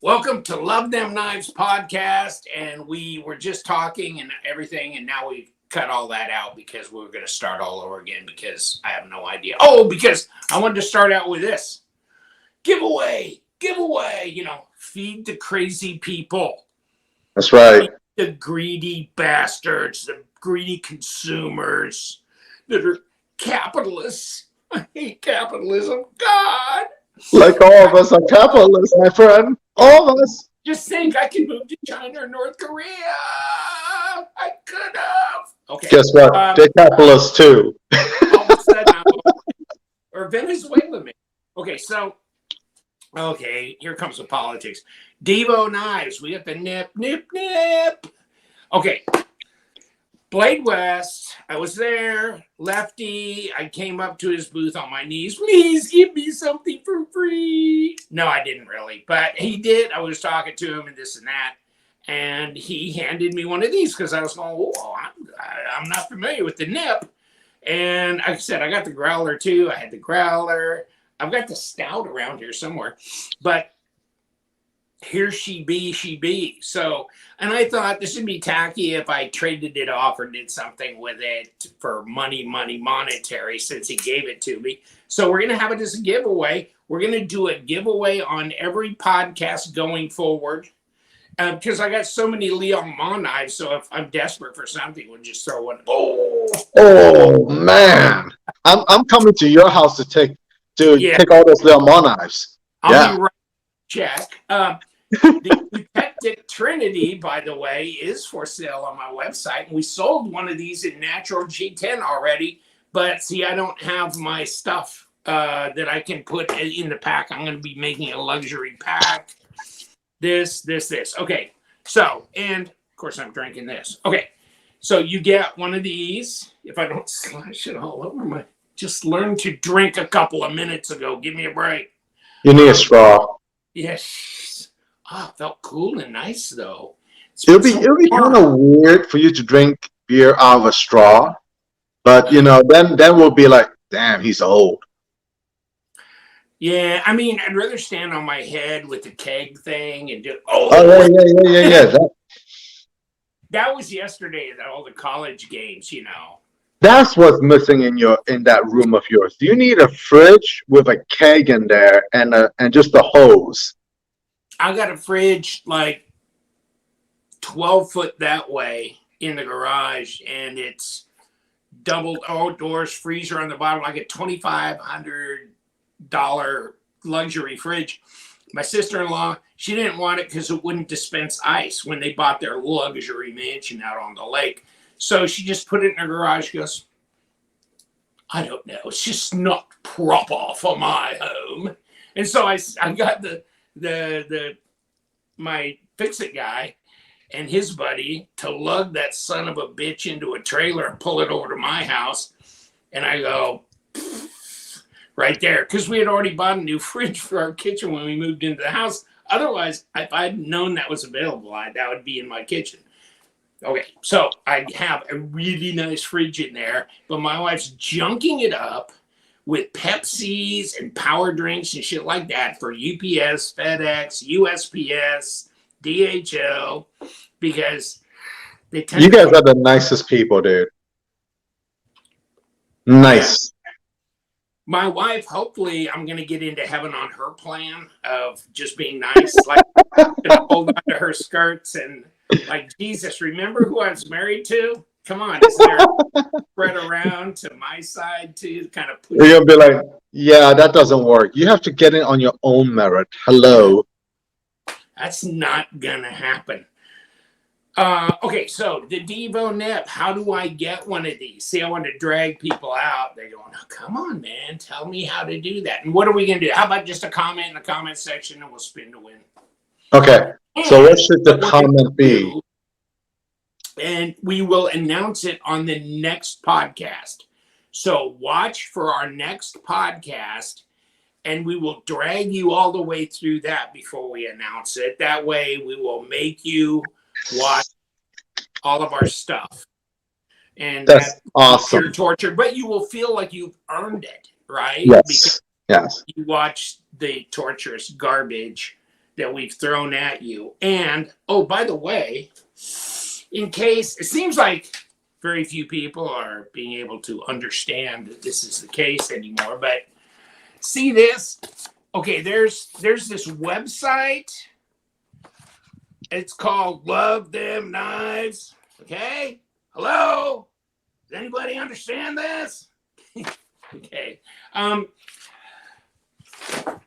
Welcome to Luvthemknives podcast, and we were just talking and everything, and now we've cut all that out because we're going to start all over again because I have no idea. Oh, because I wanted to start out with this giveaway, feed the crazy people. That's right. Feed the greedy bastards, the greedy consumers that are capitalists. I hate capitalism. God. Like all of us are capitalists, my friend. All of us. Just think I could move to China or North Korea. I could have. Okay. Guess what? They're capitalists too. All of a sudden, or Venezuela, maybe. Okay, here comes the politics. Divo Knives. We got the nip. Okay. Blade West, I was there, Lefty, I came up to his booth on my knees, please give me something for free. No, I didn't really, but he did. I was talking to him and this and that, and he handed me one of these because I was going, oh, I'm not familiar with the nip. And I said, I got the growler too. I had the growler. I've got the stout around here somewhere, but here she be. So, and I thought this would be tacky if I traded it off or did something with it for monetary, since he gave it to me. So we're going to have it as a giveaway. We're going to do a giveaway on every podcast going forward. Because I got so many Liong knives, so if I'm desperate for something, we'll just throw one. Oh man, I'm coming to your house to take all those Liong knives. I'll be right. Check. The Protected Trinity, by the way, is for sale on my website. We sold one of these in natural G10 already, but see, I don't have my stuff that I can put in the pack. I'm going to be making a luxury pack. This. Okay, so, and of course I'm drinking this. Okay, so you get one of these. If I don't slash it all over my, just learned to drink a couple of minutes ago. Give me a break. You need a straw. Yes. Oh, it felt cool and nice though. It'll be kind of weird for you to drink beer out of a straw, but then we'll be like, damn, he's old. Yeah, I mean, I'd rather stand on my head with the keg thing and just yeah. That was yesterday at all the college games, That's what's missing in that room of yours. Do you need a fridge with a keg in there and just a hose? I got a fridge like 12 foot that way in the garage, and it's doubled outdoors, freezer on the bottom, like a $2,500 luxury fridge. My sister-in-law, she didn't want it because it wouldn't dispense ice when they bought their luxury mansion out on the lake. So she just put it in her garage. She goes, I don't know. It's just not proper for my home. And so I got my fix-it guy and his buddy to lug that son of a bitch into a trailer and pull it over to my house. And I go, right there. Because we had already bought a new fridge for our kitchen when we moved into the house. Otherwise, if I'd known that was available, that would be in my kitchen. Okay, so I have a really nice fridge in there, but my wife's junking it up with Pepsis and power drinks and shit like that for UPS, FedEx, USPS, DHL, because they tend You guys are the nicest people, dude. Nice. My wife, hopefully, I'm going to get into heaven on her plan of just being nice, like hold on to her skirts and like, Jesus, remember who I was married to? Come on, is there spread around to my side to kind of push? You're going to be like, yeah, that doesn't work. You have to get it on your own merit. Hello. That's not going to happen. Okay, so the Divo Nip, how do I get one of these? See, I want to drag people out. They're going, oh, come on, man, tell me how to do that. And what are we going to do? How about just a comment in the comment section and we'll spin to win? Okay, so what should the comment be? And we will announce it on the next podcast. So watch for our next podcast, and we will drag you all the way through that before we announce it. That way we will make you watch all of our stuff. And that's awesome. Pure torture, but you will feel like you've earned it, right? Yes. Yes. You watch the torturous garbage that we've thrown at you. And, oh, by the way, in case, it seems like very few people are being able to understand that this is the case anymore, but see this? Okay, there's this website. It's called Luvthemknives. Okay? Hello? Does anybody understand this? Okay.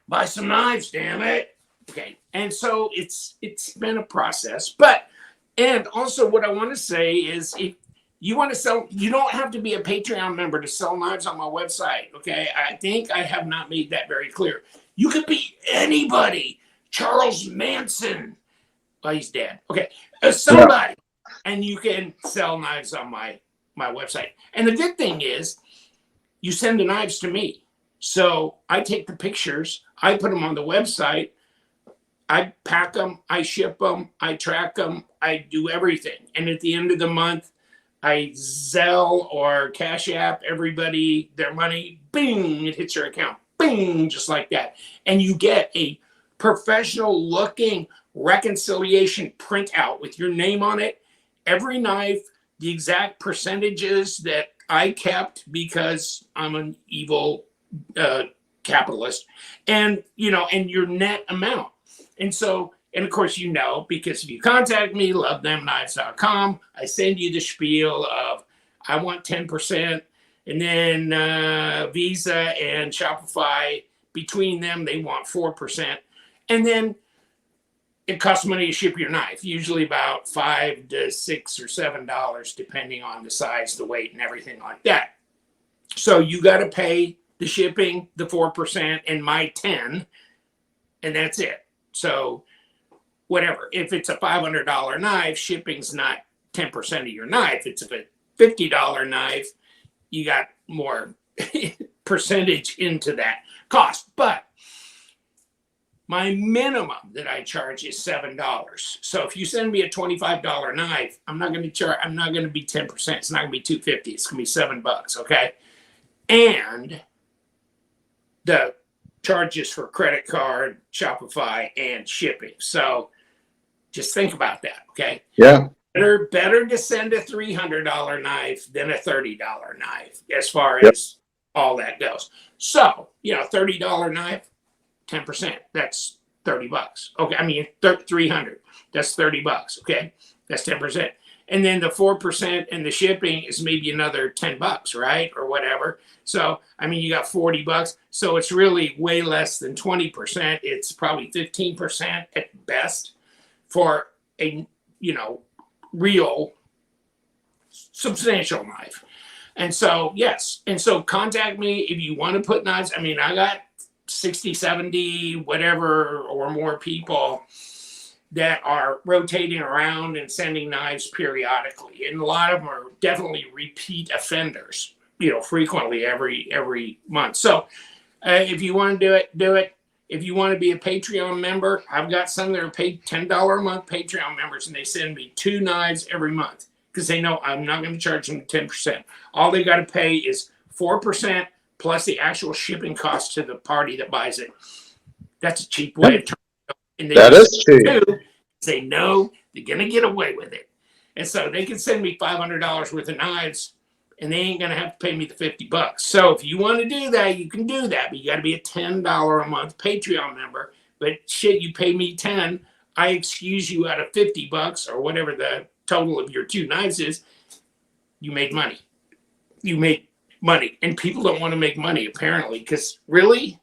Buy some knives, damn it. Okay. And so it's been a process. And also what I want to say is if you want to sell, you don't have to be a Patreon member to sell knives on my website. Okay. I think I have not made that very clear. You could be anybody. Charles Manson. Well, he's dead. Okay. Somebody. Yeah. And you can sell knives on my website. And the good thing is you send the knives to me. So I take the pictures, I put them on the website, I pack them, I ship them, I track them, I do everything. And at the end of the month, I Zelle or Cash App everybody their money, bing, it hits your account, bing, just like that. And you get a professional looking reconciliation printout with your name on it, every knife, the exact percentages that I kept because I'm an evil capitalist, and and your net amount. And so, and of course, because if you contact me, luvthemknives.com, I send you the spiel of I want 10%, and then Visa and Shopify, between them, they want 4%. And then it costs money to ship your knife, usually about $5 to $6 or $7, depending on the size, the weight, and everything like that. So you got to pay the shipping, the 4%, and my 10, and that's it. So whatever. If it's a $500 knife, shipping's not 10% of your knife. It's a $50 knife, you got more percentage into that cost. But my minimum that I charge is $7. So if you send me a $25 knife, I'm not going to be 10%. It's not going to be $2.50. It's going to be $7. Okay. And the charges for credit card, Shopify, and shipping. So just think about that. Okay. Yeah. Better to send a $300 knife than a $30 knife as far as all that goes. So, $30 knife, 10%, that's $30. Okay. I mean, 300, that's $30. Okay. That's 10%. And then the 4% and the shipping is maybe another $10, right? Or whatever. So, I mean, you got $40. So it's really way less than 20%. It's probably 15% at best for a, real substantial knife. And so, yes. And so contact me if you want to put knives. I mean, I got 60, 70, whatever, or more people that are rotating around and sending knives periodically. And a lot of them are definitely repeat offenders, frequently every month. So if you want to do it. If you want to be a Patreon member, I've got some that are paid $10 a month Patreon members, and they send me 2 knives every month because they know I'm not going to charge them 10%. All they got to pay is 4% plus the actual shipping cost to the party that buys it. That's a cheap way of and that is cheap. Say no, they're going to get away with it. And so they can send me $500 worth of knives, and they ain't going to have to pay me the $50. So if you want to do that, you can do that. But you got to be a $10 a month Patreon member. But shit, you pay me 10, I excuse you out of $50 or whatever the total of your 2 knives is. You made money. You made money. And people don't want to make money, apparently. Because really,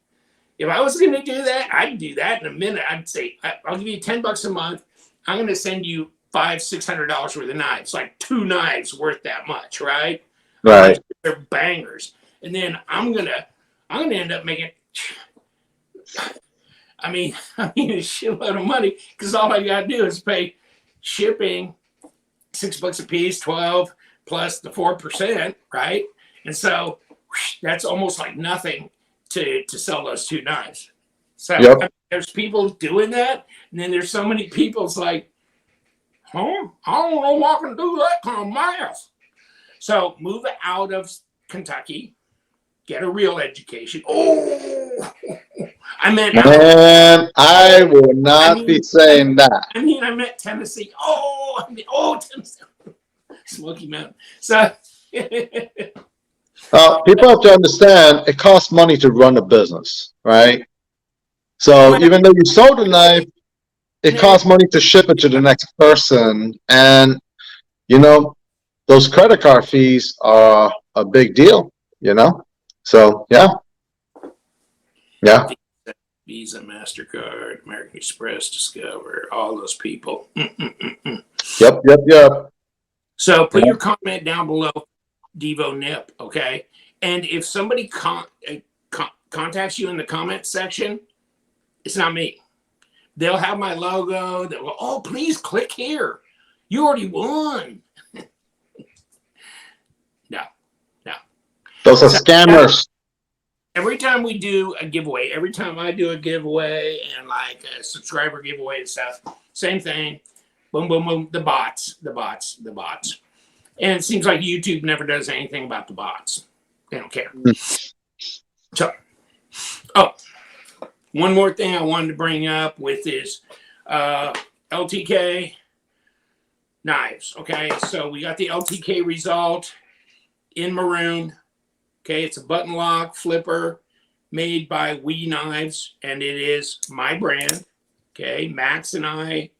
if I was going to do that, I'd do that in a minute. I'd say, I'll give you $10 a month. I'm going to send you $500-$600 worth of knives, like 2 knives worth that much, right? Right. They're bangers. And then I'm gonna end up making a shitload of money because all I gotta do is pay shipping, $6 a piece, 12 plus the 4%, right? And so that's almost like nothing to sell those 2 knives. So there's people doing that, and then there's so many people. It's like, I don't know if I can do that kind of math. So move out of Kentucky, get a real education. Oh, I meant Man, I will not be saying that. I meant Tennessee. Tennessee. Smoky Mountain. So People have to understand it costs money to run a business, right? So well, even though you sold a knife, it costs money to ship it to the next person. And, you know, those credit card fees are a big deal, you know? So, yeah. Yeah. Visa, MasterCard, American Express, Discover, all those people. Yep. So put your comment down below, Divo Nip, okay? And if somebody contacts you in the comment section, it's not me. They'll have my logo. They'll go, oh, please click here. You already won. No. Those are scammers. Every time we do a giveaway, every time I do a giveaway and like a subscriber giveaway and stuff, same thing. Boom, boom, boom. The bots. And it seems like YouTube never does anything about the bots. They don't care. So, one more thing I wanted to bring up with is LTK knives. Okay, so we got the LTK Rezult in maroon. Okay, it's a button lock flipper made by We Knives, and it is my brand. Okay, Max and I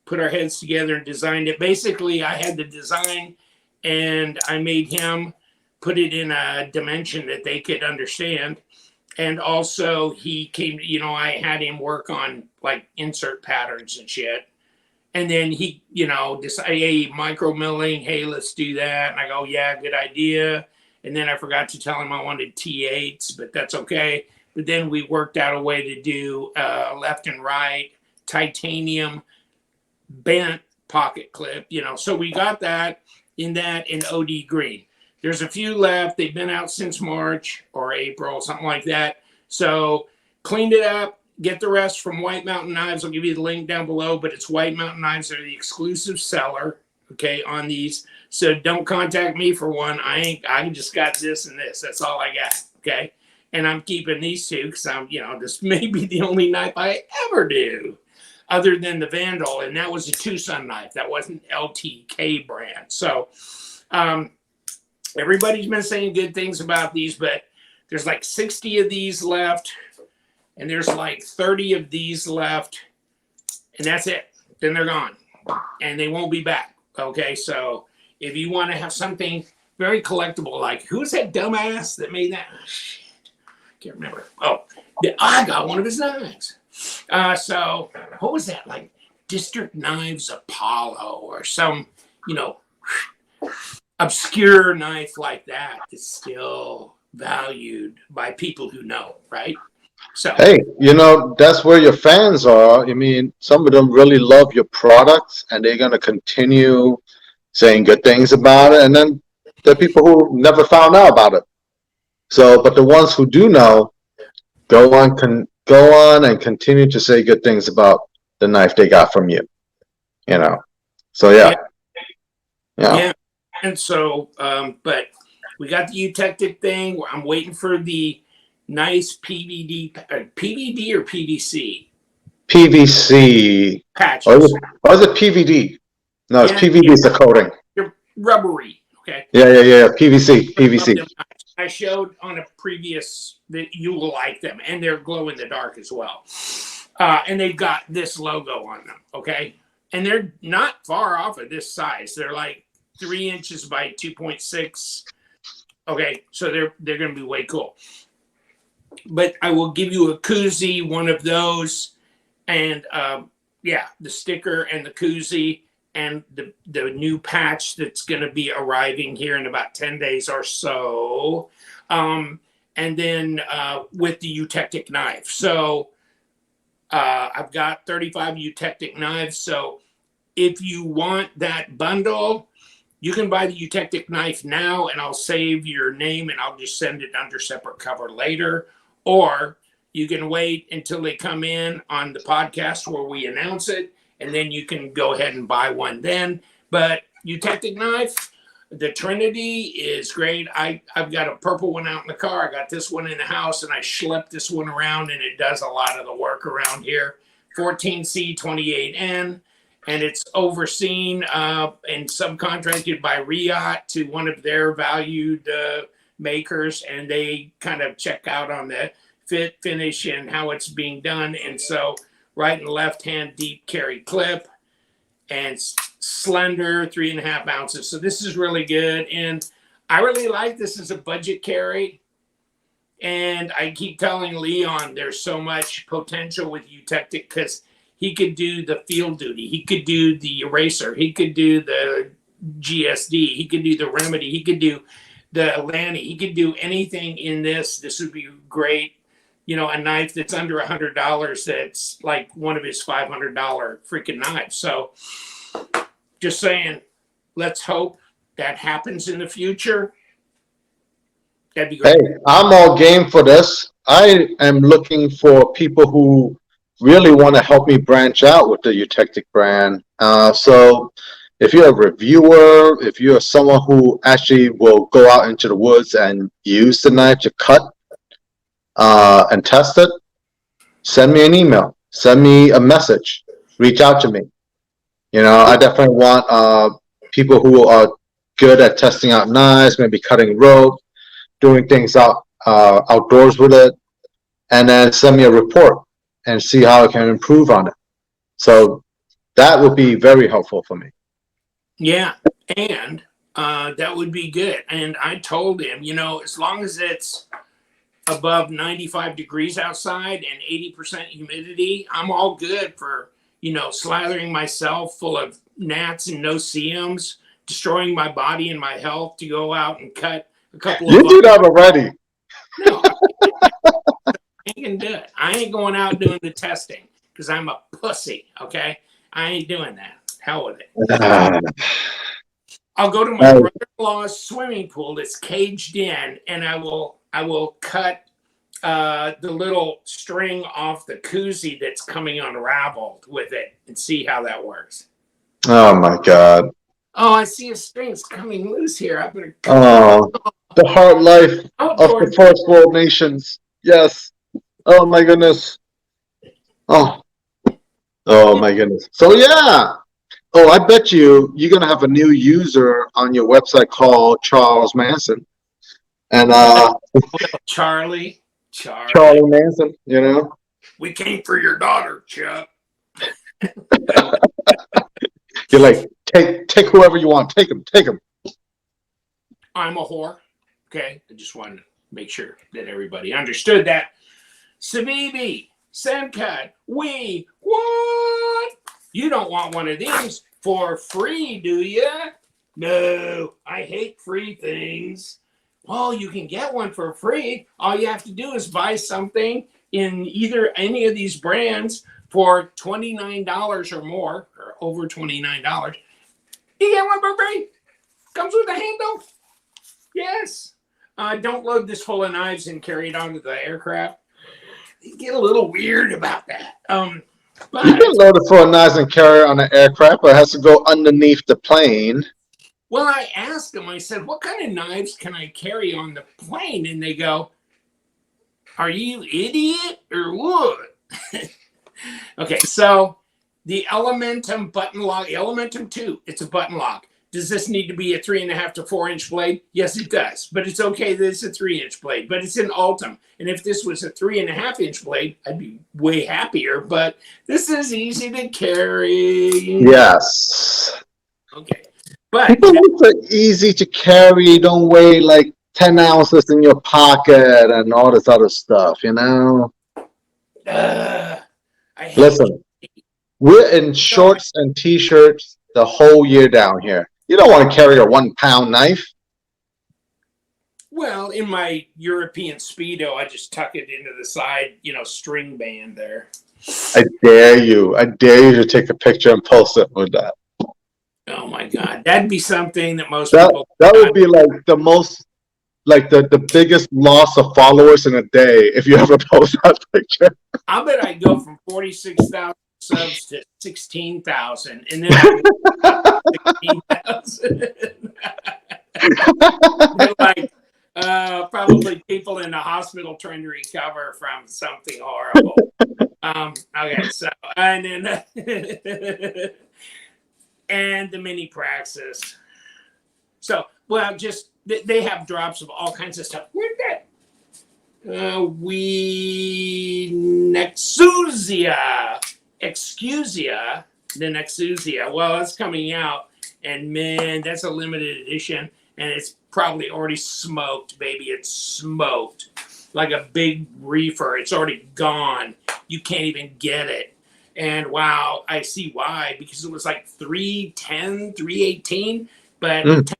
put our heads together and designed it. Basically, I had the design, and I made him put it in a dimension that they could understand. And also, he came, I had him work on like insert patterns and shit. And then he, decided, hey, micro milling, hey, let's do that. And I go, yeah, good idea. And then I forgot to tell him I wanted T8s, but that's okay. But then we worked out a way to do left and right titanium bent pocket clip, So we got that in OD green. There's a few left. They've been out since March or April, something like that. So cleaned it up. Get the rest from White Mountain Knives. I'll give you the link down below, but it's White Mountain Knives. They're the exclusive seller, okay, on these. So don't contact me for one. I just got this and this. That's all I got, okay? And I'm keeping these two because this may be the only knife I ever do other than the Vandal, and that was a Tucson knife. That wasn't LTK brand. So everybody's been saying good things about these, but there's like 60 of these left, and there's like 30 of these left, and that's it. Then they're gone, and they won't be back, okay? So if you want to have something very collectible, like who's that dumbass that made that? Oh, shit. Can't remember. I got one of his knives. So what was that? Like District Knives Apollo or some, obscure knife like that is still valued by people who know, right? So hey, that's where your fans are. I mean, some of them really love your products and they're going to continue saying good things about it. And then there are people who never found out about it. So, but the ones who do know, go on and continue to say good things about the knife they got from you. So yeah. And so, but we got the Eutectic thing. I'm waiting for the nice PVD or PVC patches. Or is it PVD? No, it's PVD is the coating. They're rubbery. Okay. Yeah. PVC. I showed on a previous that you will like them, and they're glow in the dark as well. And they've got this logo on them. Okay, and they're not far off of this size. They're like 3 inches by 2.6. Okay, so they're going to be way cool. But I will give you a koozie, one of those, and the sticker and the koozie and the new patch that's going to be arriving here in about 10 days or so. And then with the Eutectic knife. So I've got 35 Eutectic knives. So if you want that bundle, you can buy the Eutectic knife now, and I'll save your name, and I'll just send it under separate cover later. Or you can wait until they come in on the podcast where we announce it, and then you can go ahead and buy one then. But Eutectic knife, The Trinity is great. I've got a purple one out in the car. I got this one in the house, and I schlepp this one around, and it does a lot of the work around here. 14C28N, and it's overseen and subcontracted by Riot to one of their valued makers, and they kind of check out on the fit, finish, and how it's being done. And so right and left hand deep carry clip, and slender 3.5 ounces. So this is really good. And I really like this as a budget carry. And I keep telling Liong there's so much potential with Eutectic because he could do the field duty. He could do the eraser. He could do the GSD. He could do the remedy. He could do the Lanny. He could do anything in this. This would be great. You know, a knife that's under $100 that's like one of his $500 freaking knives. So just saying, let's hope that happens in the future. That'd be great. Hey, I'm all game for this. I am looking for people who really want to help me branch out with the Eutectic brand. So if you're a reviewer, if you're someone who actually will go out into the woods and use the knife to cut and test it, send me an email, send me a message, reach out to me. You know, I definitely want people who are good at testing out knives, maybe cutting rope, doing things outdoors with it, and then send me a report and see how I can improve on it. So that would be very helpful for me. Yeah, and that would be good. And I told him, you know, as long as it's above 95 degrees outside and 80% humidity, I'm all good for, you know, slathering myself full of gnats and no-see-ums, destroying my body and my health to go out and cut a couple You of do that already. No, I can do it. I ain't going out doing the testing because I'm a pussy, okay? I ain't doing that. Hell with it. I'll go to my brother-in-law's swimming pool that's caged in, and I will cut the little string off the koozie that's coming unraveled with it and see how that works. Oh my God. Oh, I see a string's coming loose here. I better cut the hard life of the first world nations. Yes. Oh my goodness. Oh my goodness. So yeah. Oh, I bet you're gonna have a new user on your website called Charles Manson. And Charlie Manson, you know. We came for your daughter, Chuck. You're like, take whoever you want, take him. I'm a whore. Okay. I just wanted to make sure that everybody understood that. Sabibi, Sencut, what? You don't want one of these for free, do you? No, I hate free things. Well, you can get one for free. All you have to do is buy something in either any of these brands for $29 or more, or over $29. You get one for free. Comes with a handle. Yes. Don't load this full of knives and carry it onto the aircraft. You get a little weird about that. But you can load it full of knives and carry it on an aircraft, but it has to go underneath the plane. Well, I asked them, I said, what kind of knives can I carry on the plane? And they go, are you idiot or what? Okay, so the Elementum button lock, Elementum 2, it's a button lock. Does this need to be a 3.5 to 4 inch blade? Yes, it does. But it's okay that it's a 3-inch blade. But it's an Ultim. And if this was a 3.5 inch blade, I'd be way happier. But this is easy to carry. Yes. Okay. But people are easy to carry, don't weigh like 10 ounces in your pocket and all this other stuff, you know? Listen, we're in shorts and t-shirts the whole year down here. You don't want to carry a 1 pound knife. Well, in my European Speedo, I just tuck it into the side, you know, string band there. I dare you to take a picture and post it with that. Oh my God, that'd be something that most people. That would be like the most, like the biggest loss of followers in a day if you ever post that picture. I bet I'd go from 46,000 subs to 16,000, and then 16,000. They're like probably people in the hospital trying to recover from something horrible. Okay, so and then and the mini praxis. So well, just they have drops of all kinds of stuff. Where'd that? We Nexusia, Excusia, the Nexusia. Well, it's coming out, and man, that's a limited edition, and it's probably already smoked, baby. It's smoked like a big reefer. It's already gone. You can't even get it. And wow, I see why, because it was like 310, 318, but 10%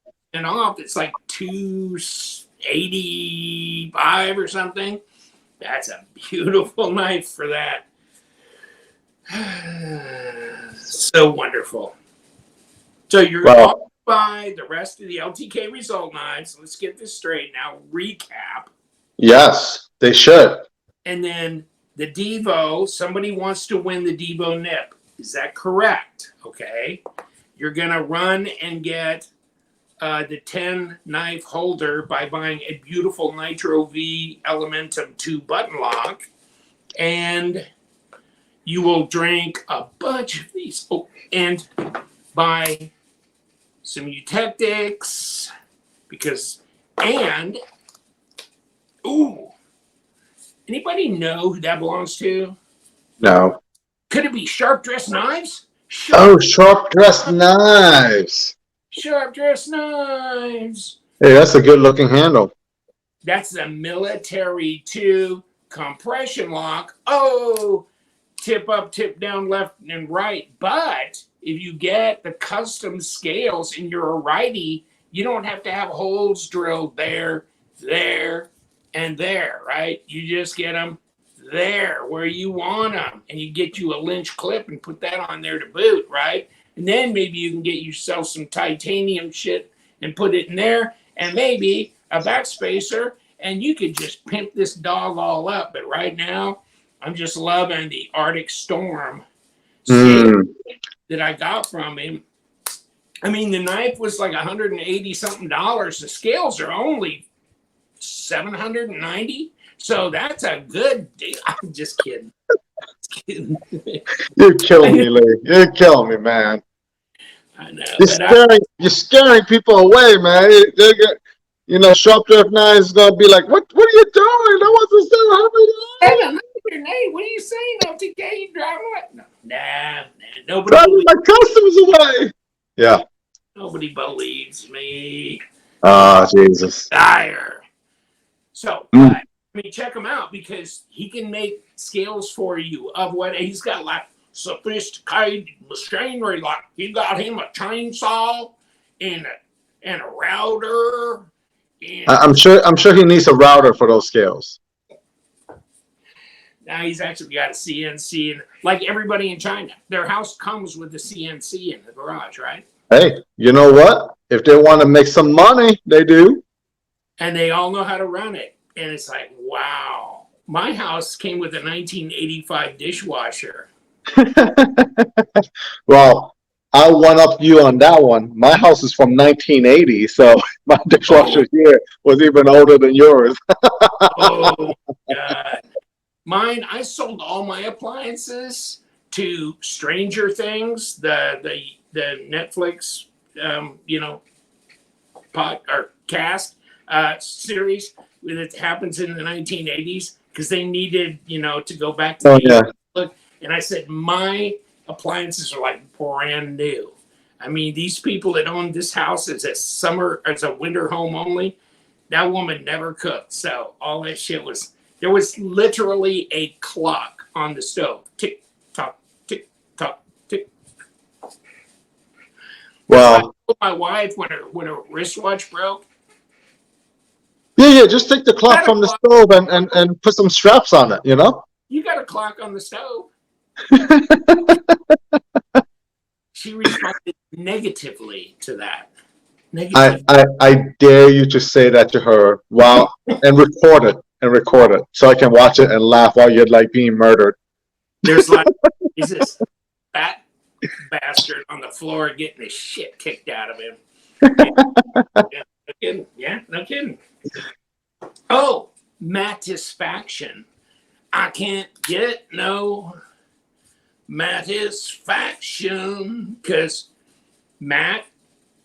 off, it's like 285 or something. That's a beautiful knife for that. So wonderful. So you're going to buy the rest of the LTK Rezult knives. Let's get this straight now. Recap. Yes, they should. And then the Divo, somebody wants to win the Divo Nip. Is that correct? Okay. You're going to run and get the 10 knife holder by buying a beautiful Nitro V Elementum 2 button lock. And you will drink a bunch of these. Oh, and buy some eutectics because, and, ooh, anybody know who that belongs to? No. Could it be Sharp Dress Knives? Sharp Dress Knives. Sharp Dress Knives. Hey, that's a good looking handle. That's the military 2 compression lock. Oh, tip up, tip down, left and right. But if you get the custom scales and you're a righty, you don't have to have holes drilled there, and there, right? You just get them there where you want them, and you get you a Lynch clip and put that on there to boot, right? And then maybe you can get yourself some titanium shit and put it in there, and maybe a backspacer, and you could just pimp this dog all up. But right now, I'm just loving the Arctic Storm that I got from him. I mean, the knife was like $180 something. The scales are only $790. So that's a good deal. I'm just kidding. You're killing me, Lee. You're killing me, man. I know. You're scaring people away, man. Sharp Dress Knives is gonna be like, what are you doing? I wasn't so happy. What are you saying? LTK, you driving what? No. Nah, nobody believes my customers away. Yeah. Nobody believes me. Jesus. Dire. So, I mean, check him out because he can make scales for you of what he's got, like sophisticated machinery. Like he got him a chainsaw and a router. I'm sure he needs a router for those scales. Now he's actually got a CNC, and like everybody in China, their house comes with a CNC in the garage, right? Hey, you know what? If they want to make some money, they do. And they all know how to run it. And it's like, wow. My house came with a 1985 dishwasher. Well, I'll one up you on that one. My house is from 1980, so my dishwasher here was even older than yours. Oh, God. Mine, I sold all my appliances to Stranger Things, the Netflix, cast series that happens in the 1980s because they needed, to go back to look. And I said, my appliances are like brand new. I mean, these people that own this house as a winter home only, that woman never cooked. So all that shit there was literally a clock on the stove. Tick, tock, tick, tock, tick. Well, I told my wife when her wristwatch broke. Yeah, just take the clock from the stove and put some straps on it, You got a clock on the stove. She responded negatively to that. I dare you to say that to her and record it so I can watch it and laugh while you're like being murdered. There's is this fat bastard on the floor getting the shit kicked out of him. kidding. Yeah, no kidding. Oh, Mattisfaction. I can't get no Mattisfaction because Matt,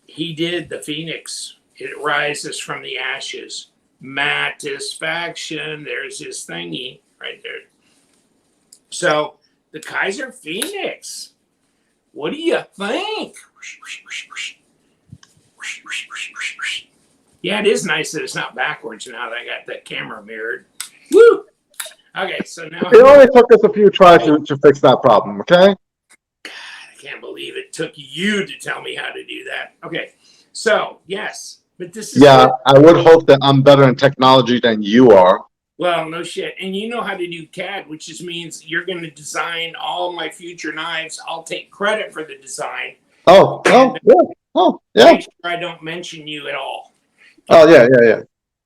he did the Phoenix. It rises from the ashes. Mattisfaction. There's his thingy right there. So the Kaiser Phoenix. What do you think? Yeah, it is nice that it's not backwards now that I got that camera mirrored. Woo! Okay, so now It only took us a few tries to fix that problem, okay? I can't believe it took you to tell me how to do that. Okay, so yes, but this is Yeah, good. I would hope that I'm better in technology than you are. Well, no shit. And you know how to do CAD, which just means you're going to design all my future knives. I'll take credit for the design. Oh, And yeah. Oh, yeah. make sure I don't mention you at all. Oh, yeah.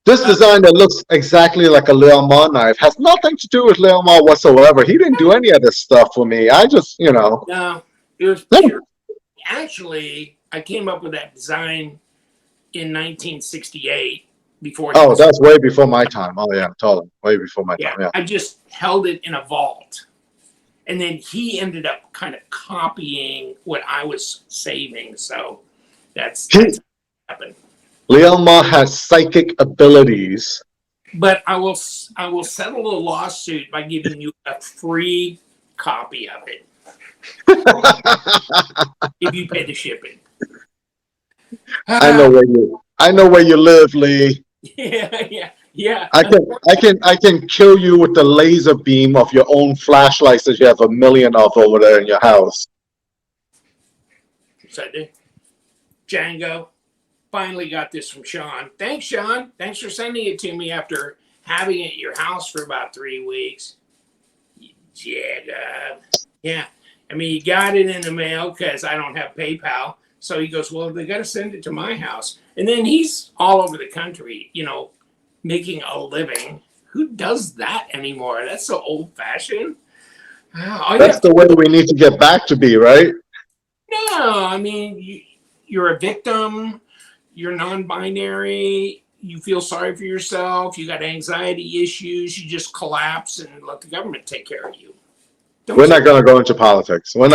This design that looks exactly like a Liong knife has nothing to do with Liong whatsoever. He didn't do any of this stuff for me. I just, No, it was pure. Actually, I came up with that design in 1968 before. Oh, that's way before my time. Oh, yeah, totally. Way before my time, yeah. I just held it in a vault. And then he ended up kind of copying what I was saving. So that's what happened. Liong has psychic abilities. But I will settle a lawsuit by giving you a free copy of it if you pay the shipping. I know where you live, Lee. Yeah. I can kill you with the laser beam of your own flashlights that you have a million of over there in your house. So I did. Django. Finally got this from Sean. Thanks, Sean. Thanks for sending it to me after having it at your house for about 3 weeks. Yeah. I mean, he got it in the mail because I don't have PayPal. So he goes, well, they got to send it to my house. And then he's all over the country, making a living. Who does that anymore? That's so old-fashioned. That's the way we need to get back to be, right? No, I mean, you're a victim. You're non-binary. You feel sorry for yourself. You got anxiety issues. You just collapse and let the government take care of you. We're not going to go into politics. No.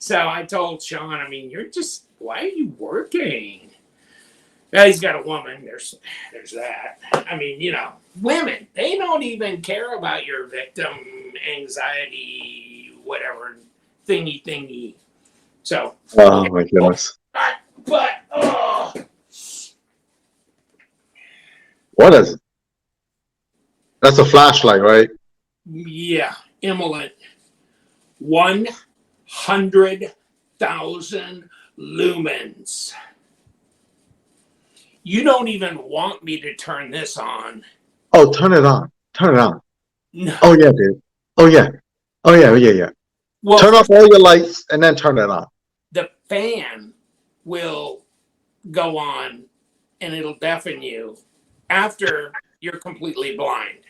So I told Sean, I mean, why are you working? Well, he's got a woman. There's that. I mean, women, they don't even care about your victim anxiety, whatever, thingy. So. Oh, my goodness. But, What is it? That's a flashlight, right? Yeah, Emelant. 100,000 lumens. You don't even want me to turn this on. Oh, turn it on. No. Oh, yeah, dude. Oh, yeah. Well, turn off all your lights and then turn it on. The fan will go on and it'll deafen you after you're completely blind.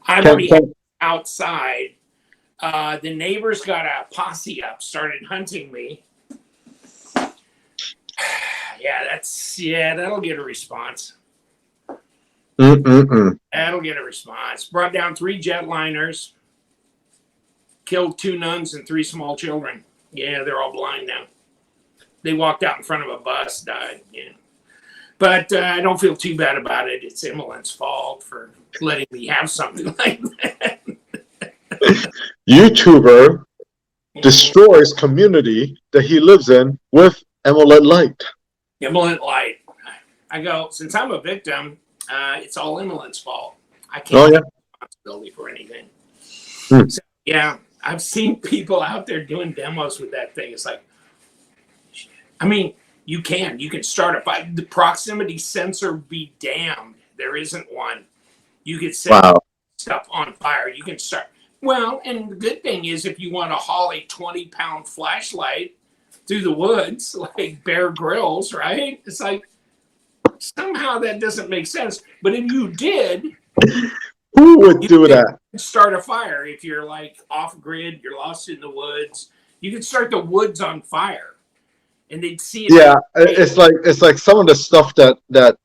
I'm already outside. The neighbors got a posse up, started hunting me. That'll get a response. That'll get a response. Brought down 3 jetliners. Killed 2 nuns and 3 small children. Yeah, they're all blind now. They walked out in front of a bus, died. Yeah. But I don't feel too bad about it. It's Emily's fault for letting me have something like that. YouTuber destroys community that he lives in with Emerald Light. Emerald Light. I go, since I'm a victim, it's all Emily's fault. I can't take responsibility for anything. So, yeah, I've seen people out there doing demos with that thing. It's like, I mean, you can start a fire. The proximity sensor be damned. There isn't one. You could set stuff on fire. You can start. Well, and the good thing is if you want to haul a 20-pound flashlight through the woods, like Bear Grylls, right? It's like, somehow that doesn't make sense. But if you did, who would do that? Start a fire. If you're like off grid, you're lost in the woods, you could start the woods on fire. and they'd see it. Yeah, it's like some of the stuff that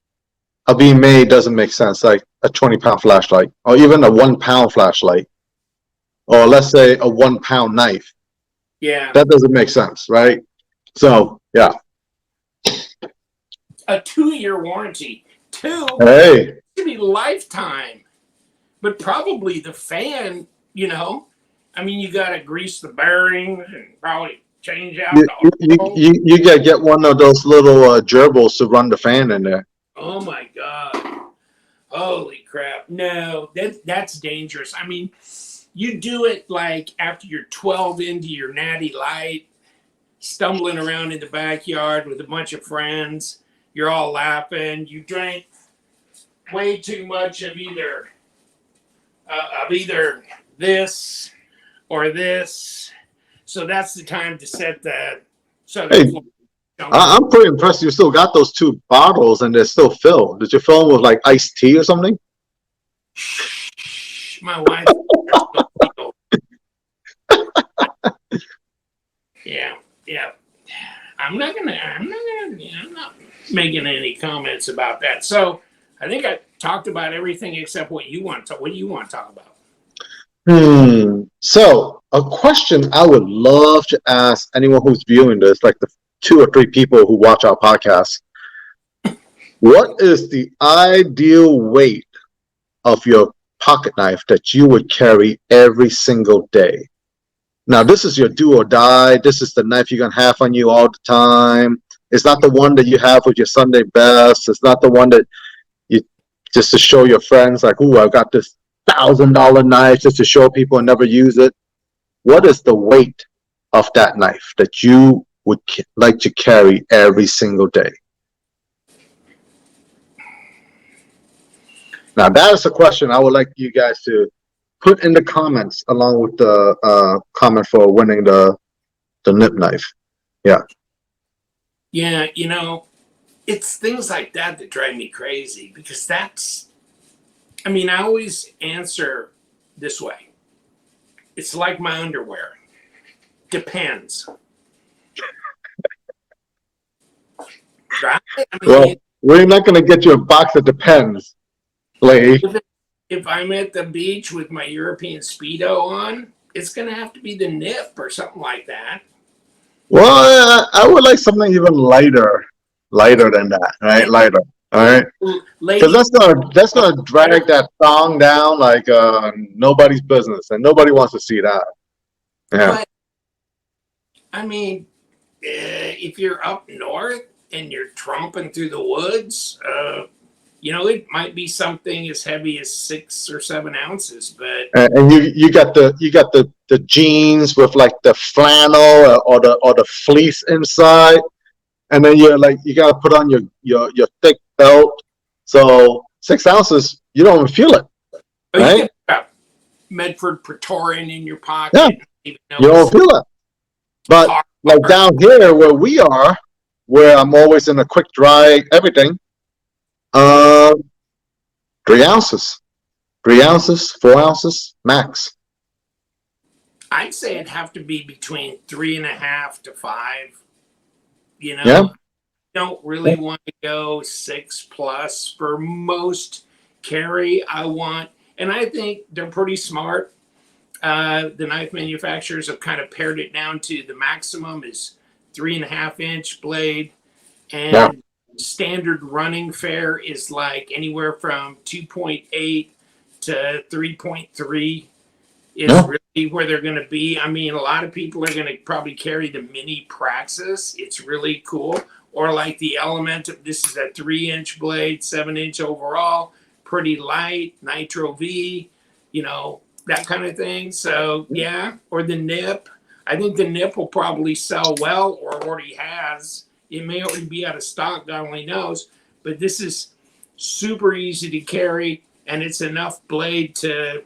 are being made doesn't make sense. Like a 20-pound flashlight, or even a 1 pound flashlight, or let's say a 1 pound knife. Yeah. That doesn't make sense, right? So yeah. A 2-year warranty. Hey. Should be lifetime. But probably the fan, you know, I mean, you got to grease the bearings and probably change out the oil. You gotta get one of those little gerbils to run the fan in there. Oh my God. Holy crap. No, that's dangerous. I mean, you do it like after you're 12 into your natty light, stumbling around in the backyard with a bunch of friends. You're all laughing. You drank way too much of either this or this. So that's the time to set that. So Hey, I'm pretty impressed you still got those 2 bottles and they're still filled. Did you fill them with like iced tea or something? My wife. Yeah. I'm not making any comments about that. So I think I talked about everything except what you want to. What do you want to talk about? So a question I would love to ask anyone who's viewing this, like the 2 or 3 people who watch our podcast. What is the ideal weight of your pocket knife that you would carry every single day? Now, this is your do or die. This is the knife you're going to have on you all the time. It's not the one that you have with your Sunday best. It's not the one that you just to show your friends, like, ooh, I've got this $1,000 knife just to show people and never use it. What is the weight of that knife that you would like to carry every single day? Now, that is a question I would like you guys to put in the comments along with the comment for winning the nip knife. Yeah. Yeah, you know, it's things like that that drive me crazy because I always answer this way. It's like my underwear. Depends. Right? Well, we're not going to get you a box that depends, lady. If I'm at the beach with my European Speedo on, it's going to have to be the Nip or something like that. Well, I would like something even lighter than that, right? Lighter, all right? Because that's gonna drag that thong down like nobody's business, and nobody wants to see that. Yeah. But, if you're up north and you're tromping through the woods, it might be something as heavy as 6 or 7 ounces, but and you got the jeans with like the flannel or the fleece inside, and then you got to put on your thick belt. So 6 ounces, you don't even feel it, right? You got Medford Praetorian in your pocket. Yeah, you don't feel it. But like down here where we are, where I'm always in a quick dry everything. 3 ounces, 4 ounces max. I'd say it'd have to be between 3.5 to 5. Yeah. Don't really want to go 6+ for most carry. And I think they're pretty smart. The knife manufacturers have kind of pared it down to the maximum is 3.5-inch blade, and standard running fare is like anywhere from 2.8 to 3.3 is really where they're going to be. I mean, a lot of people are going to probably carry the mini Praxis. It's really cool. Or like the Element. This is a 3-inch blade, 7-inch overall, pretty light, Nitro V, that kind of thing. So yeah, or the Nip. I think the Nip will probably sell well, or already has. It may already be out of stock, God only knows. But this is super easy to carry, and it's enough blade to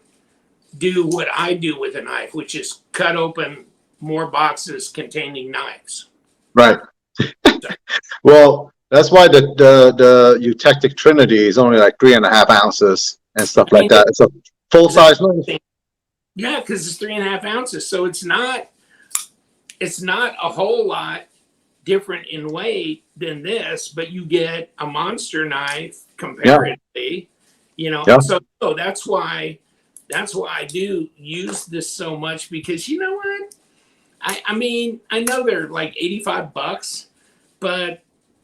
do what I do with a knife, which is cut open more boxes containing knives. Right. Well, that's why the Eutectic Trinity is only like 3.5 ounces and stuff like that. It's a full size knife. Yeah, because it's 3.5 ounces, so it's not a whole lot. different in weight than this, but you get a monster knife Yeah. comparatively, you know. Yeah. And so that's why I do use this so much, because you know what? I mean, I know they're like $85, but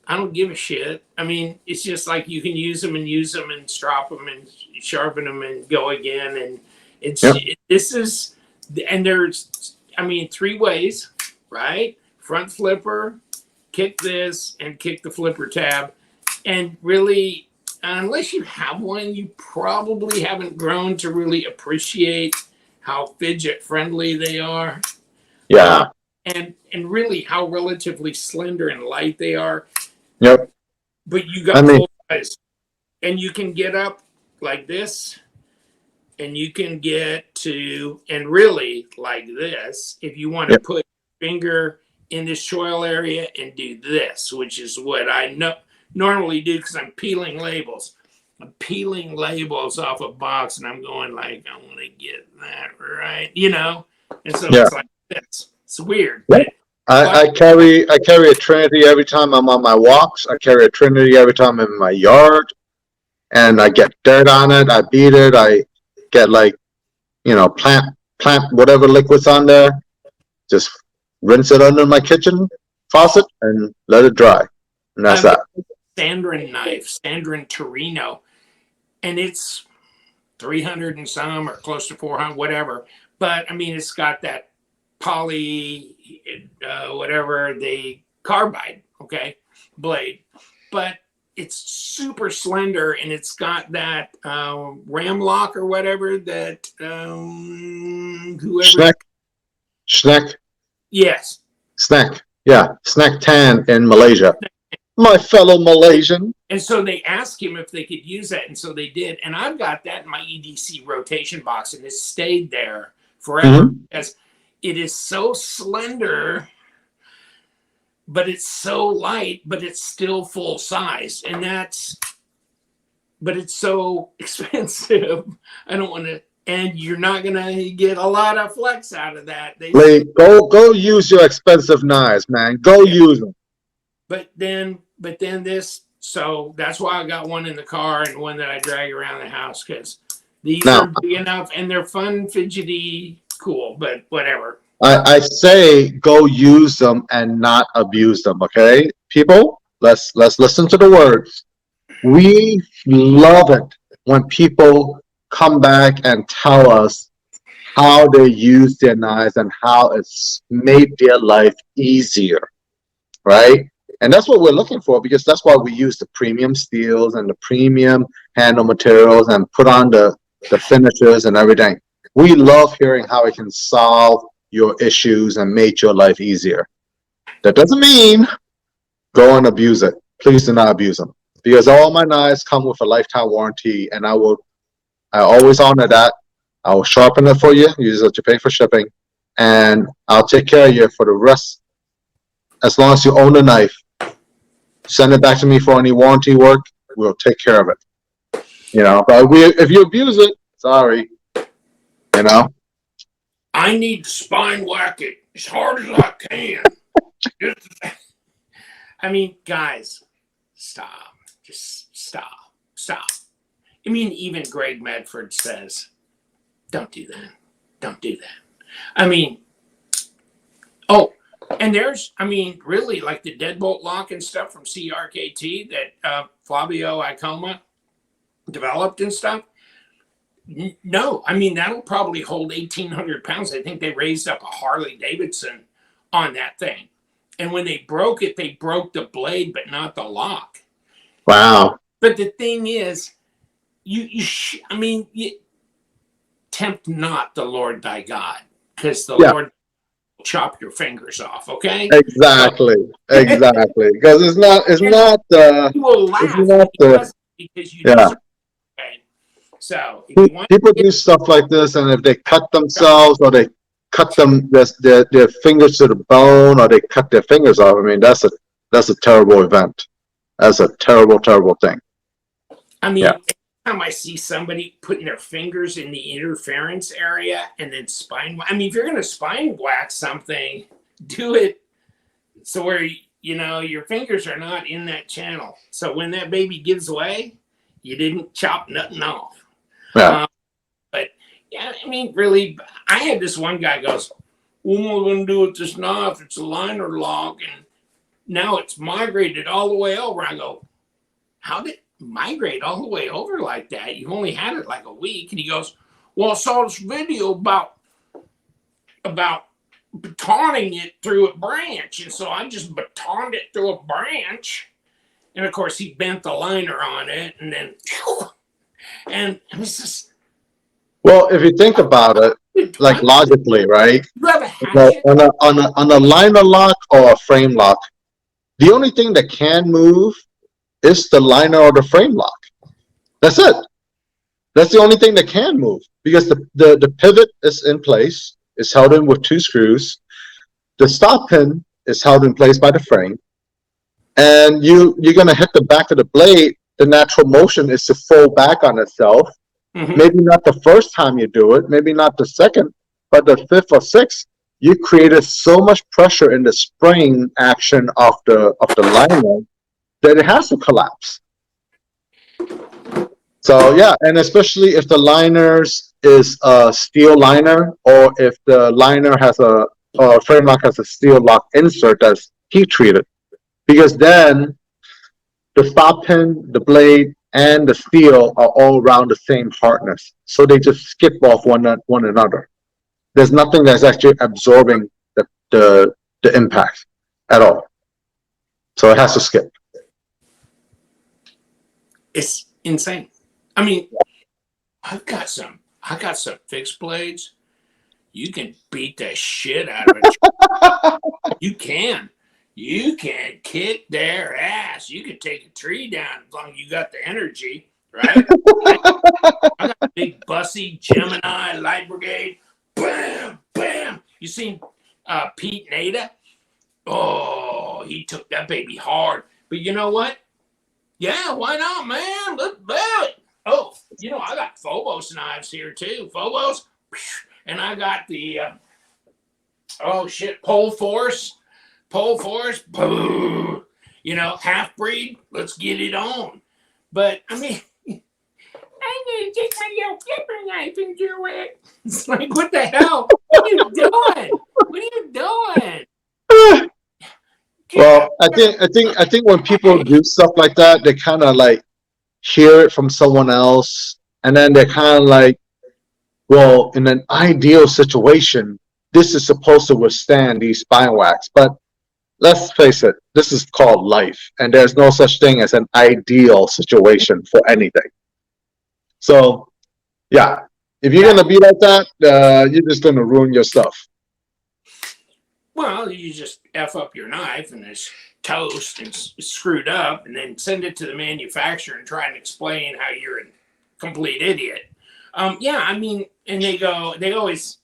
I don't give a shit. I mean, it's just like you can use them and strop them and sharpen them and go again. And Yeah. this is, and there's, I mean, three ways, right? Front flipper, kick this, and kick the flipper tab. And really, unless you have one, you probably haven't grown to really appreciate how fidget friendly they are. Yeah. And really how relatively slender and light they are. Yep. But you I got mean, full size, and you can get up like this, and you can get to, and really like this, if you want to yep. put your finger in this choil area and do this, which is what I normally do, because I'm peeling labels. I'm peeling labels off a box, and I'm going like, I want to get that right, you know. And so Yeah. it's like this. It's weird, Yep. but I carry a Trinity every time I'm on my walks. I carry a Trinity every time I'm in my yard, and I get dirt on it. I beat it. I get like, plant whatever liquids on there. Just rinse it under my kitchen faucet and let it dry, and that's I've got that. a Sandrin knife, Sandrin Torino, and it's 300 and some, or close to 400, whatever. But I mean, it's got that poly, whatever, the carbide, okay, blade. But it's super slender, and it's got that ram lock or whatever that whoever. Snack. Yes. Snack. Yeah, Snack Tan in Malaysia. My fellow Malaysian. And so they asked him if they could use that, and so they did. And I've got that in my EDC rotation box, and it's stayed there forever, because it is so slender, but it's so light, but it's still full size. And but it's so expensive. I don't want to, and you're not gonna get a lot of flex out of that. Go use your expensive knives, man. Go use them. But then this, so that's why I got one in the car and one that I drag around the house, because these are big enough and they're fun, fidgety, cool, but whatever. I say go use them and not abuse them, okay? People, let's listen to the words. We love it when people come back and tell us how they use their knives and how it's made their life easier, right? And that's what we're looking for, because that's why we use the premium steels and the premium handle materials and put on the finishes and everything. We love hearing how it can solve your issues and make your life easier. That doesn't mean go and abuse it. Please do not abuse them, because all my knives come with a lifetime warranty, and I always honor that. I will sharpen it for you. You just have to pay for shipping, and I'll take care of you for the rest. As long as you own the knife, send it back to me for any warranty work. We'll take care of it. But if you abuse it, sorry. I need to spine whack it as hard as I can. I mean, guys, stop. Just stop. I mean, even Greg Medford says, don't do that. Don't do that. I mean, and there's, I mean, really, like the deadbolt lock and stuff from CRKT that Flavio Icoma developed and stuff. No, I mean, that'll probably hold 1,800 pounds. I think they raised up a Harley Davidson on that thing. And when they broke it, they broke the blade, but not the lock. Wow. But the thing is, you tempt not the Lord thy God, because the Lord will chop your fingers off, okay? Exactly. Because it's not you will laugh because you yeah. Okay. So if you want people do stuff like this, and if they cut themselves or they cut their fingers to the bone, or they cut their fingers off, I mean, that's a terrible event. That's a terrible thing. I mean, every time I see somebody putting their fingers in the interference area and then spine, I mean, if you're going to spine whack something, do it so where your fingers are not in that channel. So when that baby gives away, you didn't chop nothing off. Yeah. But yeah, I mean, really, I had this one guy goes, "What am I going to do with this knife? It's a liner lock, and now it's migrated all the way over." I go, "How did it migrate all the way over like that? You've only had it like a week." And he goes, "Well, I saw this video about batoning it through a branch, and so I just batoned it through a branch." And of course, he bent the liner on it, and then, and it was just. Well, if you think about it, like logically, right? You have a Like hatchet? on a liner lock or a frame lock, the only thing that can move is the liner or the frame lock. That's it. That's the only thing that can move because the pivot is in place. It's held in with 2 screws. The stop pin is held in place by the frame. And you're going to hit the back of the blade. The natural motion is to fold back on itself. Mm-hmm. Maybe not the first time you do it, maybe not the second, but the 5th or 6th, you created so much pressure in the spring action of the liner that it has to collapse. So yeah, and especially if the liners is a steel liner, or if the liner has a frame lock has a steel lock insert that's heat treated, because then the stop pin, the blade, and the steel are all around the same hardness, so they just skip off one another. There's nothing that's actually absorbing the impact at all, so it has to skip. It's insane. I mean, I got some fixed blades. You can beat the shit out of it. You can kick their ass. You can take a tree down as long as you got the energy, right? I got a big bussy Gemini Light Brigade. Bam, bam. You seen Pete Nada? Oh, he took that baby hard. But you know what? Yeah, why not, man? Let's do it. Oh, I got Phobos knives here too. Phobos. And I got the, Pole Force. Half breed. Let's get it on. But, I mean, I'm going to take my little flipper knife and do it. It's like, what the hell? What are you doing? What are you doing? Well, I think when people do stuff like that, they kind of like hear it from someone else, and then they're kind of like, well, in an ideal situation, this is supposed to withstand these spine wax. But let's face it, this is called life, and there's no such thing as an ideal situation for anything. So, yeah, if you're going to be like that, you're just going to ruin your stuff. Well, you just F up your knife and it's toast and screwed up, and then send it to the manufacturer and try and explain how you're a complete idiot. Yeah, I mean, and they always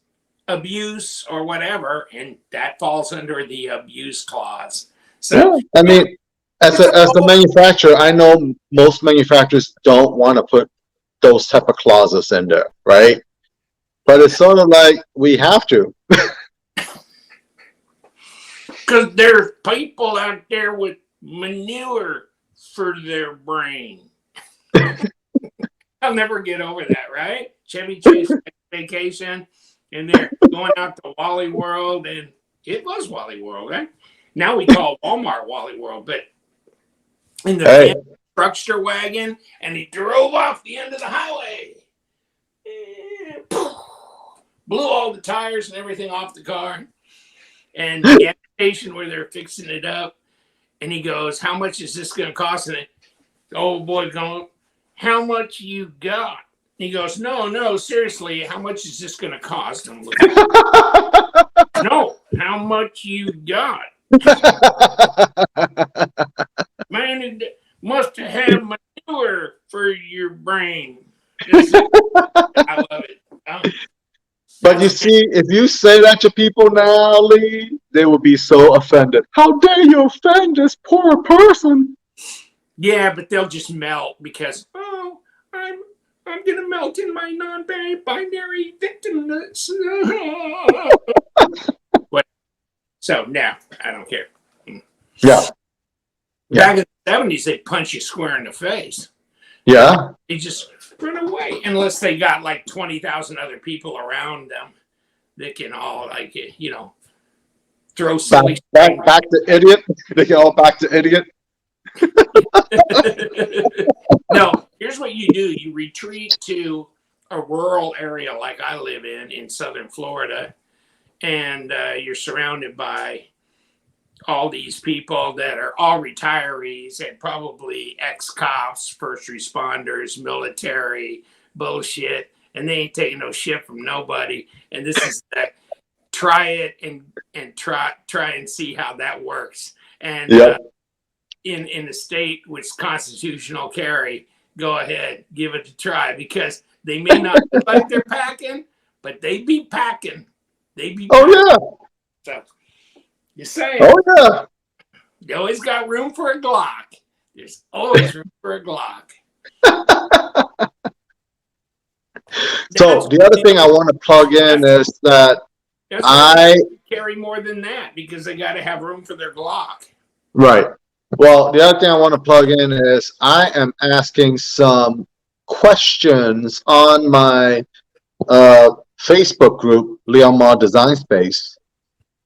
abuse or whatever, and that falls under the abuse clause. So, yeah, I mean, as the manufacturer, I know most manufacturers don't want to put those type of clauses in there, right? But it's sort of like we have to. Because there's people out there with manure for their brain. I'll never get over that, right? Chevy Chase vacation, and they're going out to Wally World, and it was Wally World, right? Now we call Walmart Wally World, but in the truckster wagon, and he drove off the end of the highway. Blew all the tires and everything off the car. And the gas station where they're fixing it up, and he goes, "How much is this going to cost?" And the old boy going, "How much you got?" And he goes, No, seriously, how much is this going to cost? I'm looking, no, how much you got? Man, it must have manure for your brain. I love it. But you see, if you say that to people now, Lee, they will be so offended. How dare you offend this poor person? Yeah, but they'll just melt because, I'm gonna melt in my non-binary victimness. So no, I don't care. Yeah. Back in the 70s, they'd punch you square in the face. Yeah. They just run away unless they got like 20,000 other people around them that can all, like, you know, throw silly back to idiot. They can all back to idiot. No, here's what you do. You retreat to a rural area like I live in southern Florida, and you're surrounded by all these people that are all retirees and probably ex-cops, first responders, military, bullshit, and they ain't taking no shit from nobody. And this is try it and try and see how that works. And in the state with constitutional carry, go ahead, give it a try, because they may not look like they're packing, but they be packing. They be packing. Oh yeah. So you're saying, oh yeah. You always got room for a Glock. There's always room for a Glock. So the other thing I want to plug in is that I carry more than that because they got to have room for their Glock. Right. Well, the other thing I want to plug in is I am asking some questions on my Facebook group, Liong Design Space,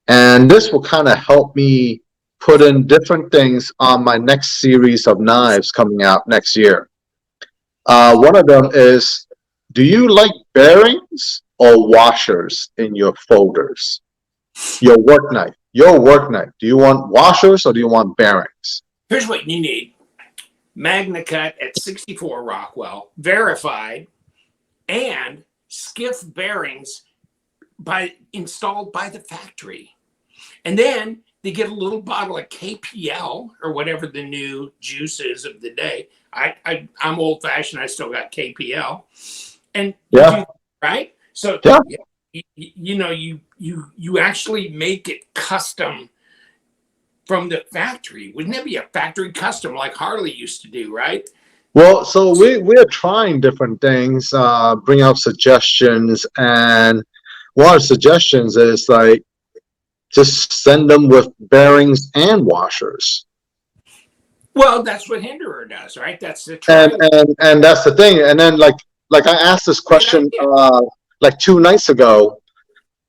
and this will kind of help me put in different things on my next series of knives coming out next year. One of them is, do you like bearings or washers in your folders? Your work knife. Do you want washers or do you want bearings? Here's what you need. Magna Cut at 64 Rockwell, verified, and skiff bearings installed by the factory. And then they get a little bottle of KPL or whatever the new juice is of the day. I'm old fashioned. I still got KPL. And right? So you know, you actually make it custom from the factory. Wouldn't that be a factory custom like Harley used to do, right? Well, so we're trying different things, bring out suggestions, and one of the suggestions is like just send them with bearings and washers. Well, that's what Hinderer does, right? That's the trend. And that's the thing. And then like I asked this question like 2 nights ago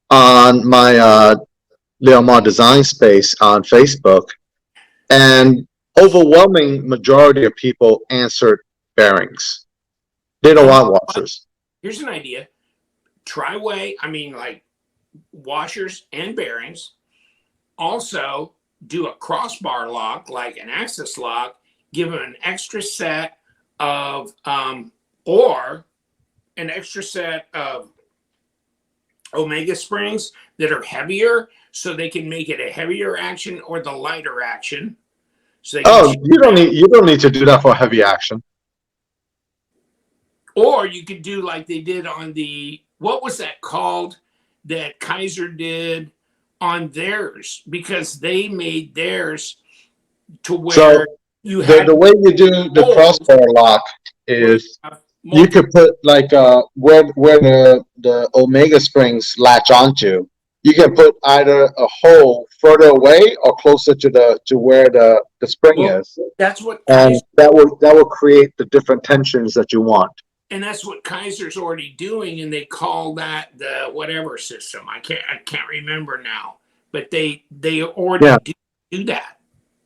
on my Liong Design Space on Facebook, and overwhelming majority of people answered bearings. They don't want washers. Here's an idea. Like washers and bearings. Also do a crossbar lock, like an axis lock, give them an extra set of Omega springs that are heavier, so they can make it a heavier action or the lighter action. So you don't need to do that for heavy action. Or you could do like they did on the, what was that called that Kaiser did on theirs, because they made theirs to where you had the way you do the crossbar lock is you could put like where the Omega springs latch onto. You can put either a hole further away or closer to where the spring is. That's what, and that will create the different tensions that you want. And that's what Kaiser's already doing, and they call that the whatever system. I can't remember now, but they already do that.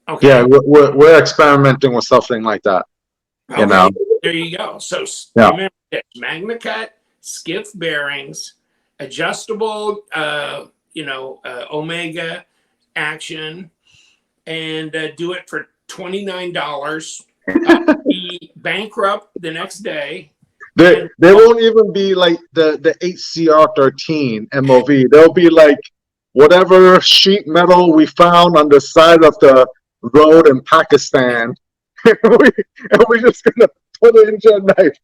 Okay. Yeah, we're experimenting with something like that. Okay. You know. There you go. So remember this: Magna Cut, skiff bearings, adjustable, Omega action, and do it for $29. Be bankrupt the next day. They won't even be like the HCR13 MOV. They'll be like whatever sheet metal we found on the side of the road in Pakistan. and we're just gonna put it into a knife.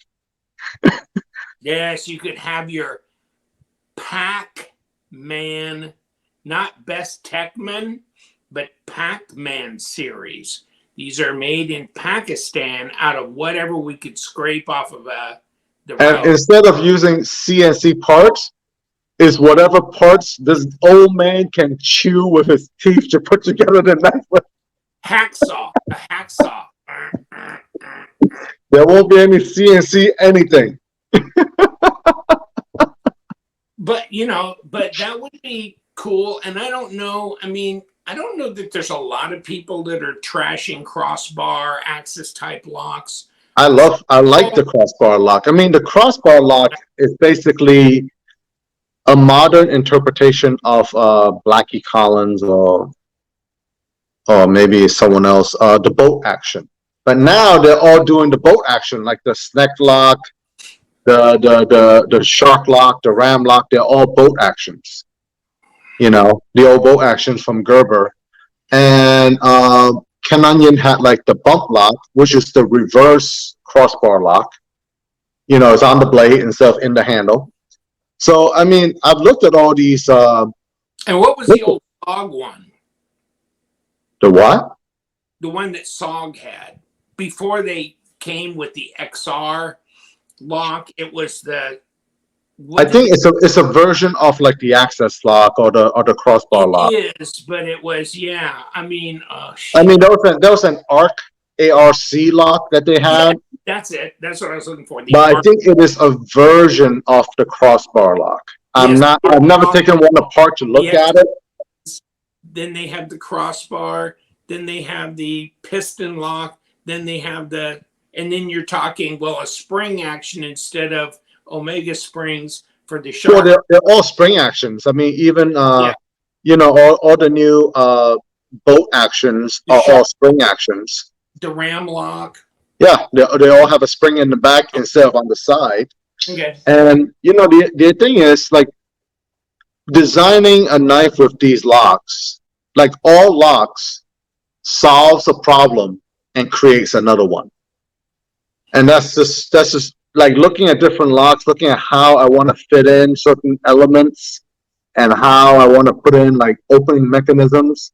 Yes, you could have your Pac-Man, not Best Techman, but Pac-Man series. These are made in Pakistan out of whatever we could scrape off of the road. And instead of using CNC parts, is whatever parts this old man can chew with his teeth to put together the knife with. hacksaw, a hacksaw. There won't be any CNC anything. But but that would be cool. And I don't know. I mean, I don't know that there's a lot of people that are trashing crossbar axis type locks. I like the crossbar lock. I mean, the crossbar lock is basically a modern interpretation of Blackie Collins or maybe someone else, the boat action. But now they're all doing the boat action, like the snack lock, the shark lock, the ram lock. They're all boat actions. You know, the old boat actions from Gerber. And Ken Onion had like the bump lock, which is the reverse crossbar lock. You know, it's on the blade instead of in the handle. So, I mean, I've looked at all these. And what was the old SOG one? The what? The one that SOG had before they came with the XR lock. It was the. I think it's a version of like the access lock or the crossbar lock. It is, but it was, yeah. I mean, I mean, there was an ARC lock that they had. Yeah, that's it. That's what I was looking for. But I think it is a version of the crossbar lock. I've never taken one apart to look at it. Then they have the crossbar. Then they have the piston lock. Then they have and then you're talking, well, a spring action instead of Omega springs for the shark. Well, they're all spring actions. I mean, even you know, all the new boat actions are all spring actions. The ram lock. Yeah, they all have a spring in the back instead of on the side. Okay. And you know, the thing is, like, designing a knife with these locks, like all locks, solves a problem and creates another one. And that's just like looking at different locks, looking at how I want to fit in certain elements and how I want to put in like opening mechanisms.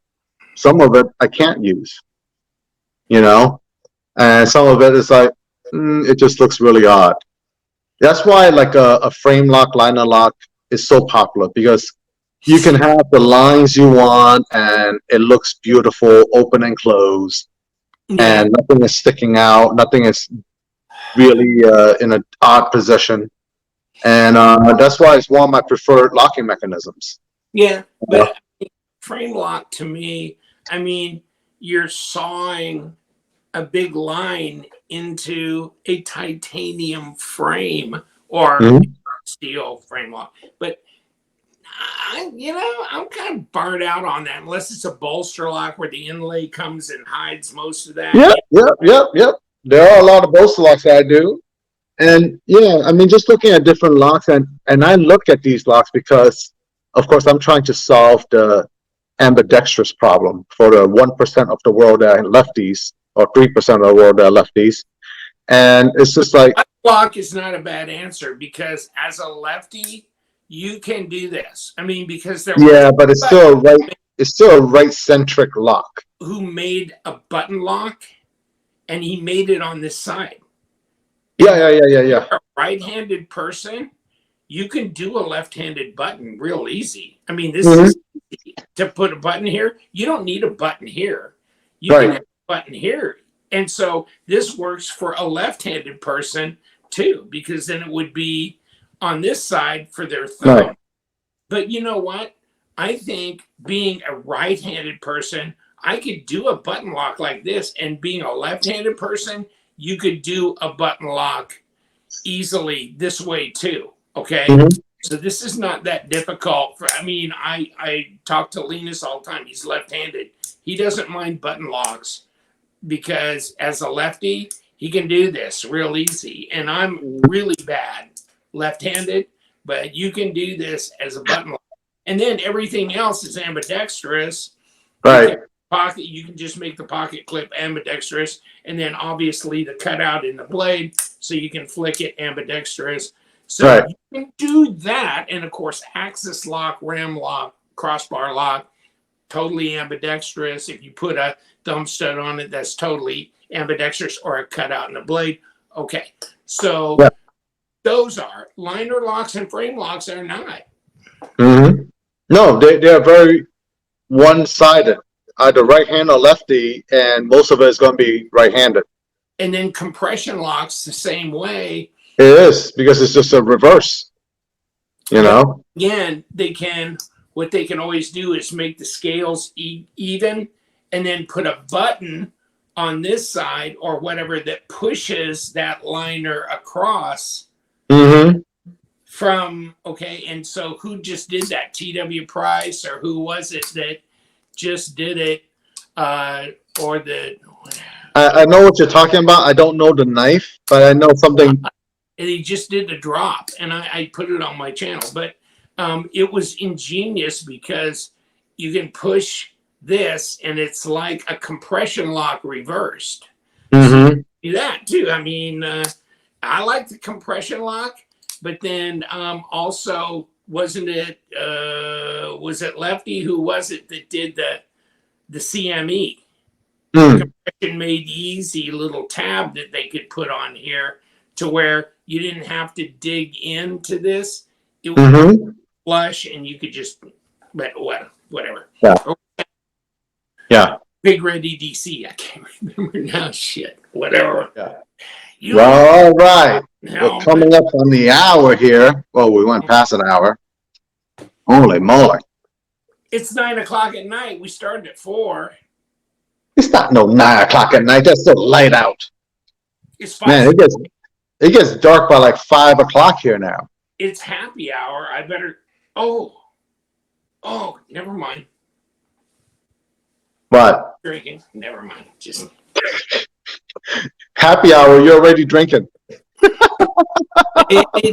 Some of it I can't use, you know, and some of it is like, it just looks really odd. That's why like a frame lock, liner lock is so popular, because you can have the lines you want and it looks beautiful, open and close, and nothing is sticking out, nothing is really in an odd position, and that's why it's one of my preferred locking mechanisms. Yeah, but frame lock to me, I mean, you're sawing a big line into a titanium frame or steel frame lock, but I'm kind of burnt out on that, unless it's a bolster lock where the inlay comes and hides most of that. Yep. There are a lot of bolster locks that I do. And yeah, I mean, just looking at different locks, and I look at these locks because, of course, I'm trying to solve the ambidextrous problem for the 1% of the world that are lefties, or 3% of the world that are lefties. And it's just like, lock is not a bad answer, because as a lefty, you can do this. I mean, because but it's still right. It's still a right-centric lock. Who made a button lock, and he made it on this side. Yeah. You're a right-handed person, you can do a left-handed button real easy. I mean, this is easy. To put a button here. You don't need a button here. You can have a button here. And so this works for a left-handed person too, because then it would be on this side for their thumb. Right. But you know what? I think being a right-handed person, I could do a button lock like this, and being a left-handed person, you could do a button lock easily this way too. Okay. So this is not that difficult. I talk to Linus all the time. He's left-handed. He doesn't mind button locks, because as a lefty, he can do this real easy. And I'm really bad left-handed, but you can do this as a button lock. And then everything else is ambidextrous. Right. Pocket, you can just make the pocket clip ambidextrous, and then obviously the cutout in the blade, so you can flick it ambidextrous. So you can do that, and of course, axis lock, ram lock, crossbar lock, totally ambidextrous. If you put a thumb stud on it, that's totally ambidextrous, or a cutout in the blade. Okay, so those are liner locks, and frame locks are not. No, they are very one-sided. either right hand or lefty, and most of it is going to be right-handed. And then compression locks the same way. It is, because it's just a reverse. You know? Again, what they can always do is make the scales even, and then put a button on this side or whatever that pushes that liner across Mm-hmm. from, okay, and so who just did that? T.W. Price, or who was it that just did it? Or the... I know what you're talking about. I don't know the knife, but I know something. And he just did the drop, and I put it on my channel. But it was ingenious because you can push this, and it's like a compression lock reversed. Mm-hmm. So do that too. I mean, I like the compression lock, but then also was it Lefty? Who was it that did the CME? Compression made easy little tab that they could put on here to where you didn't have to dig into this. It was flush, and you could just, whatever. Yeah. Yeah. Big Red EDC. I can't remember now. Shit. Whatever. Yeah. Well, all right. We're coming up on the hour here. Well, we went past an hour. Holy moly. It's 9 o'clock at night. We started at 4. It's not no 9 o'clock at night. That's still light out. It's 5. Man, it gets dark by like 5 o'clock here now. It's happy hour. I better. Oh, never mind. What? Drinking. Never mind. Just happy hour. You're already drinking.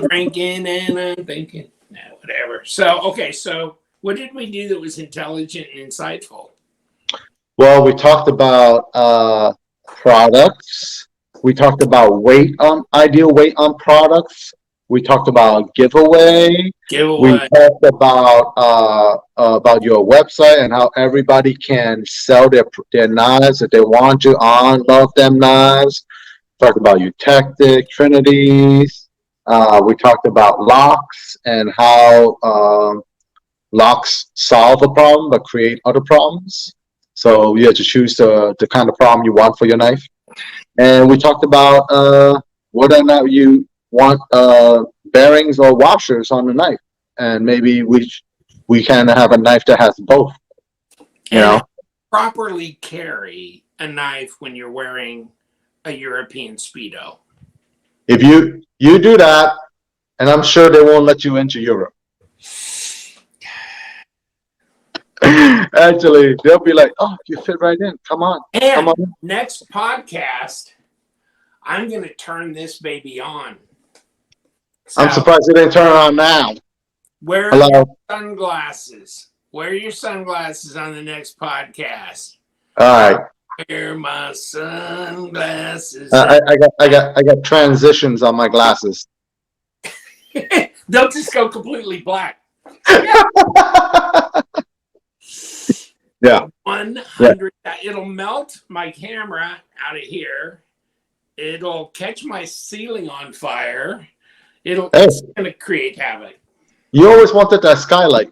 Drinking, and I'm thinking. Nah, whatever. So, okay. So, what did we do that was intelligent and insightful? Well, we talked about products. We talked about ideal weight on products. We talked about giveaway. We talked about your website and how everybody can sell their knives if they want to on Luvthemknives. Talked about Eutectic, Trinities. We talked about locks and how locks solve a problem but create other problems. So you have to choose the kind of problem you want for your knife. And we talked about whether or not you want bearings or washers on the knife. And maybe we can have a knife that has both. You know? Properly carry a knife when you're wearing a European Speedo. If you do that, and I'm sure they won't let you into Europe. Actually, they'll be like, "Oh, you fit right in. Come on, come on." Next podcast, I'm going to turn this baby on. So, I'm surprised it didn't turn on now. Wear your sunglasses. Wear your sunglasses on the next podcast. All right. Wear my sunglasses. I got transitions on my glasses. They'll just go completely black. Yeah. 100. Yeah. It'll melt my camera out of here. It'll catch my ceiling on fire. It's going to create havoc. You always wanted that skylight.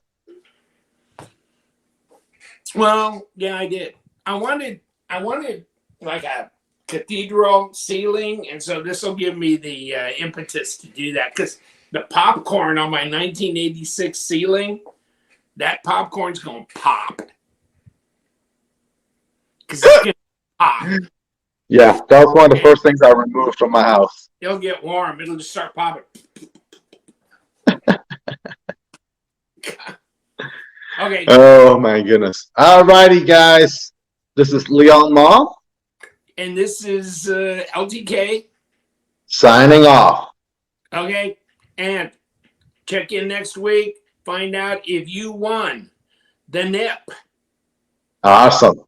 Well, yeah, I did. I wanted like a cathedral ceiling, and so this will give me the impetus to do that, because the popcorn on my 1986 ceiling, that popcorn's going to pop. Because it's going to pop. Yeah, that was one of the first things I removed from my house. It'll get warm. It'll just start popping. Okay. Oh, my goodness. All righty, guys. This is Liong Ma. And this is LTK. Signing off. Okay. And check in next week. Find out if you won the Nip. Awesome.